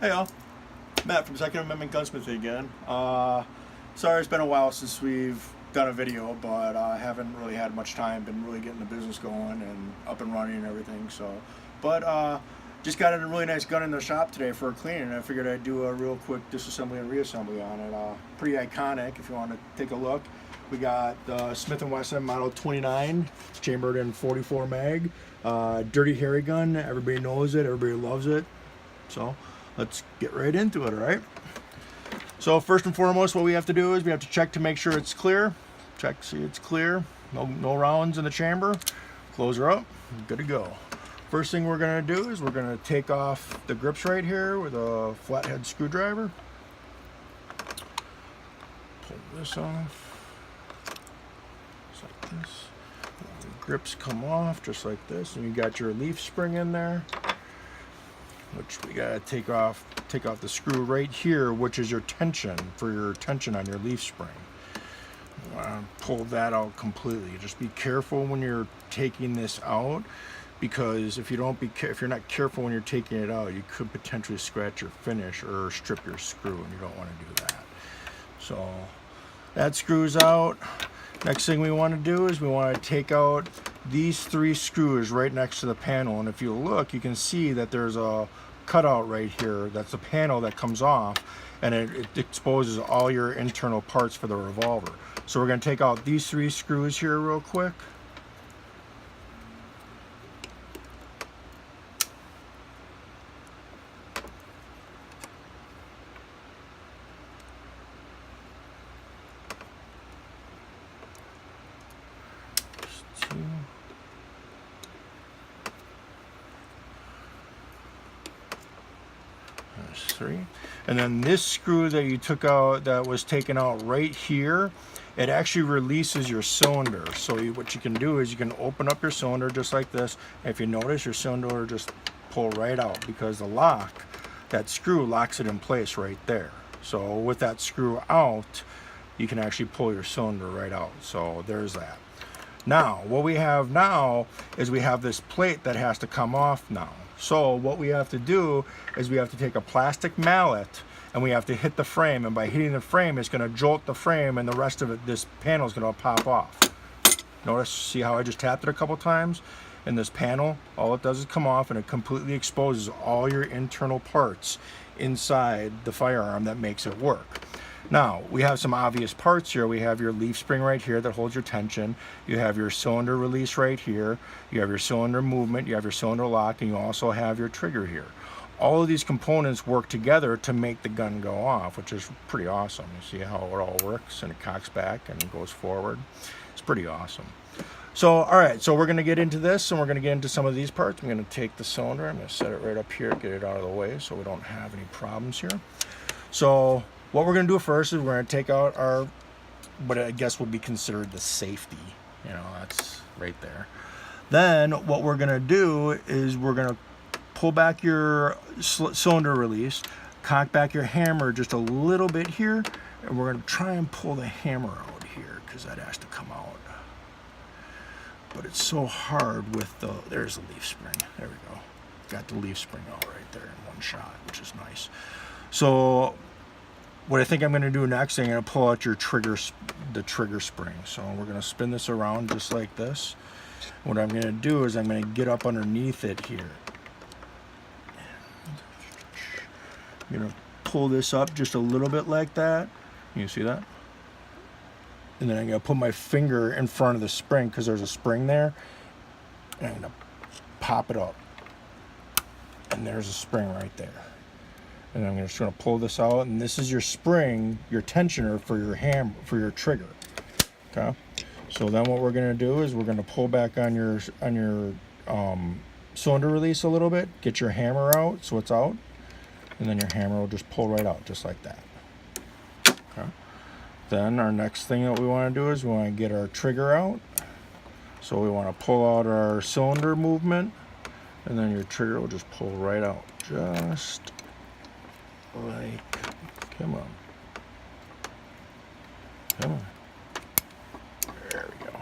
Hey all, Matt from Second Amendment Gunsmithing again. Sorry it's been a while since we've done a video, but I haven't really had much time, been really getting the business going and up and running and everything, but just got a really nice gun in the shop today for a cleaning, and I figured I'd do a real quick disassembly and reassembly on it. Pretty iconic if you want to take a look. We got the Smith & Wesson Model 29, chambered in 44 mag. Dirty hairy gun, everybody knows it, everybody loves it. So let's get right into it, all right? So first and foremost, what we have to do is we have to check to make sure it's clear. Check, see it's clear. No rounds in the chamber. Close her up, good to go. First thing we're gonna do is we're gonna take off the grips right here with a flathead screwdriver. Pull this off, just like this. The grips come off just like this, and you got your leaf spring in there, which we gotta take off the screw right here, which is your tension, for your tension on your leaf spring. You wanna pull that out completely. Just be careful when you're taking this out, because if you're not careful when you're taking it out, you could potentially scratch your finish or strip your screw, and you don't want to do that. So that screws out. Next thing we want to do is we want to take out these 3 screws right next to the panel, and if you look, you can see that there's a cutout right here. That's the panel that comes off, and it exposes all your internal parts for the revolver. So we're going to take out these 3 screws here real quick. There's 3. And then this screw that you took out, that was taken out right here, it actually releases your cylinder. So what you can do is you can open up your cylinder just like this. And if you notice, your cylinder will just pull right out, because the lock, that screw locks it in place right there. So with that screw out, you can actually pull your cylinder right out. So there's that. Now, what we have now is we have this plate that has to come off now. So what we have to do is we have to take a plastic mallet and we have to hit the frame, and by hitting the frame, it's going to jolt the frame, and the rest of it, this panel is going to pop off. Notice, see how I just tapped it a couple times? And this panel, all it does is come off, and it completely exposes all your internal parts inside the firearm that makes it work. Now, we have some obvious parts here. We have your leaf spring right here that holds your tension. You have your cylinder release right here. You have your cylinder movement. You have your cylinder lock, and you also have your trigger here. All of these components work together to make the gun go off, which is pretty awesome. You see how it all works, and it cocks back and goes forward. It's pretty awesome. So, all right, so we're going to get into this, and we're going to get into some of these parts. I'm going to take the cylinder. I'm going to set it right up here, get it out of the way so we don't have any problems here. So what we're going to do first is we're going to take out our, what I guess would be considered the safety. You know, that's right there. Then what we're going to do is we're going to pull back your cylinder release, cock back your hammer just a little bit here, and we're going to try and pull the hammer out here, because that has to come out. But it's so hard with the, there's the leaf spring. There we go. Got the leaf spring out right there in one shot, which is nice. So what I think I'm going to do next, I'm going to pull out your the trigger spring. So we're going to spin this around just like this. What I'm going to do is I'm going to get up underneath it here. I'm going to pull this up just a little bit like that. You see that? And then I'm going to put my finger in front of the spring, because there's a spring there. And I'm going to pop it up. And there's a spring right there. And I'm just going to pull this out, and this is your spring, your tensioner for your for your trigger. Okay. So then what we're going to do is we're going to pull back on your cylinder release a little bit, get your hammer out so it's out, and then your hammer will just pull right out just like that. Okay. Then our next thing that we want to do is we want to get our trigger out. So we want to pull out our cylinder movement, and then your trigger will just pull right out, just like, come on. There we go.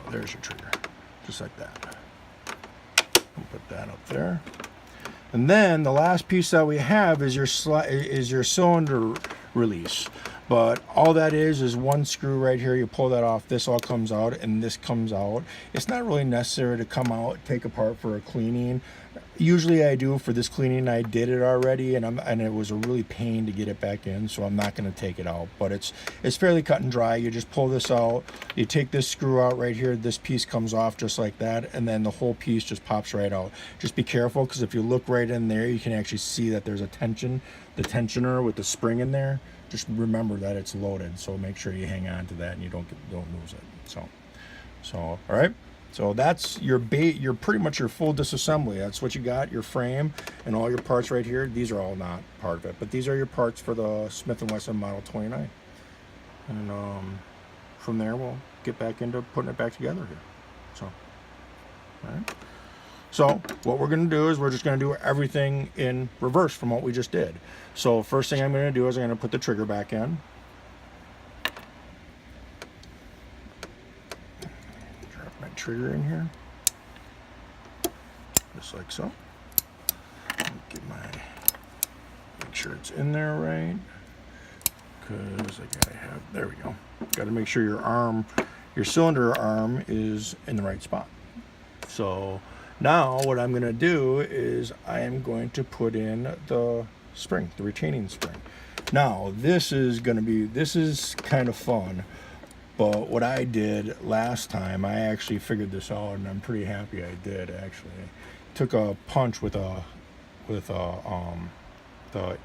There's your trigger, just like that. We'll put that up there. And then the last piece that we have is your cylinder release. But all that is one screw right here. You pull that off, this all comes out, and this comes out. It's not really necessary to come out, take apart for a cleaning. Usually I do. For this cleaning, I did it already, and it was a really pain to get it back in, so I'm not going to take it out. But it's fairly cut and dry. You just pull this out, you take this screw out right here, this piece comes off just like that, and then the whole piece just pops right out. Just be careful, because if you look right in there, you can actually see that there's a tensioner with the spring in there. Just remember that it's loaded, so make sure you hang on to that and you don't lose it. So all right. So that's your you're pretty much your full disassembly. That's what you got, your frame and all your parts right here. These are all not part of it, but these are your parts for the Smith & Wesson Model 29. And from there, we'll get back into putting it back together here. So, all right. So what we're going to do is we're just going to do everything in reverse from what we just did. So first thing I'm going to do is I'm going to put the trigger back in. Drop my trigger in here, just like so. Make sure it's in there right, because I gotta have, there we go. Got to make sure your cylinder arm is in the right spot. So now what I'm going to do is I am going to put in the spring, the retaining spring. Now this is kind of fun, but what I did last time, I actually figured this out, and I'm pretty happy I did actually. Took a punch with the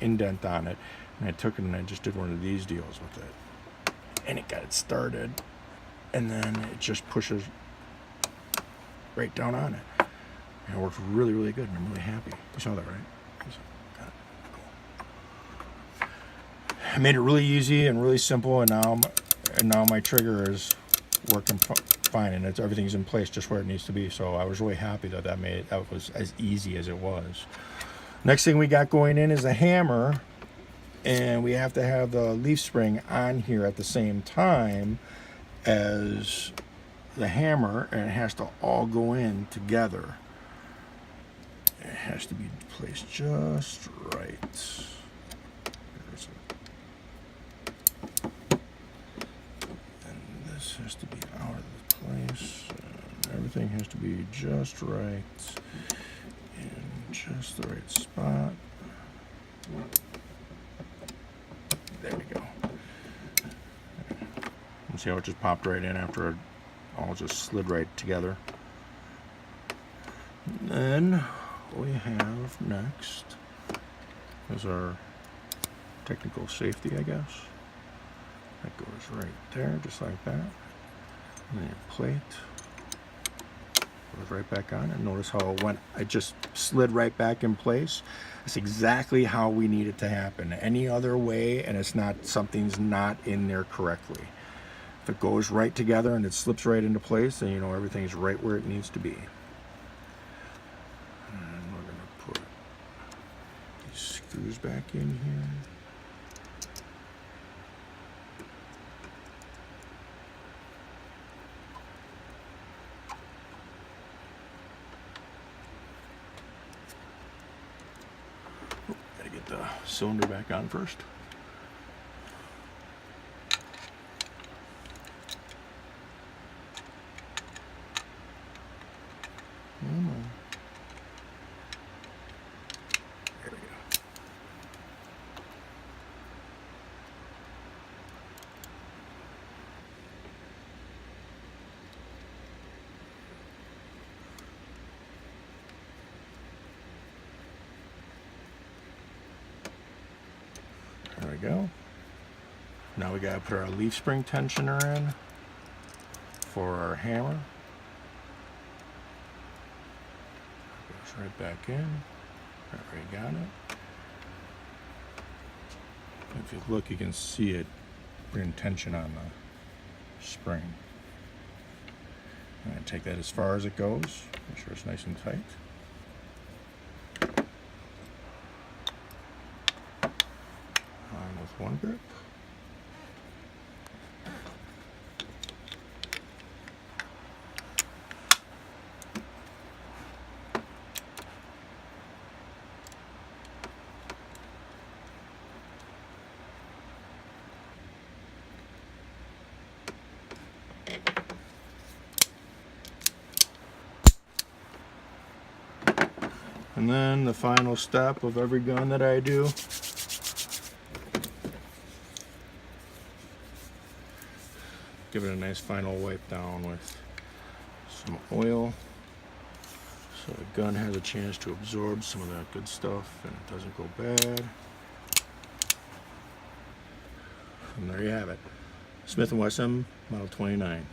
indent on it, and I took it and I just did one of these deals with it, and it got it started, and then it just pushes right down on it. And it worked really, really good, and I'm really happy. You saw that, right? Got it. Cool. I made it really easy and really simple, and now my trigger is working fine, and everything's in place just where it needs to be. So I was really happy that was as easy as it was. Next thing we got going in is a hammer, and we have to have the leaf spring on here at the same time as the hammer, and it has to all go in together. It has to be placed just right. And this has to be out of the place. And everything has to be just right in just the right spot. There we go. You see how it just popped right in after it all just slid right together. And then what we have next is our technical safety, I guess. That goes right there, just like that. And then your plate goes right back on. And notice how it just slid right back in place. That's exactly how we need it to happen. Any other way, and something's not in there correctly. If it goes right together and it slips right into place, then you know everything's right where it needs to be. And we're going to put these screws back in here. Gotta get the cylinder back on first. There we go. There we go. Now we gotta put our leaf spring tensioner in for our hammer. Goes right back in. Already got it. If you look, you can see it putting tension on the spring. I'm gonna take that as far as it goes. Make sure it's nice and tight. With one grip. And then the final step of every gun that I do, give it a nice final wipe down with some oil so the gun has a chance to absorb some of that good stuff and it doesn't go bad. And there you have it. Smith & Wesson Model 29.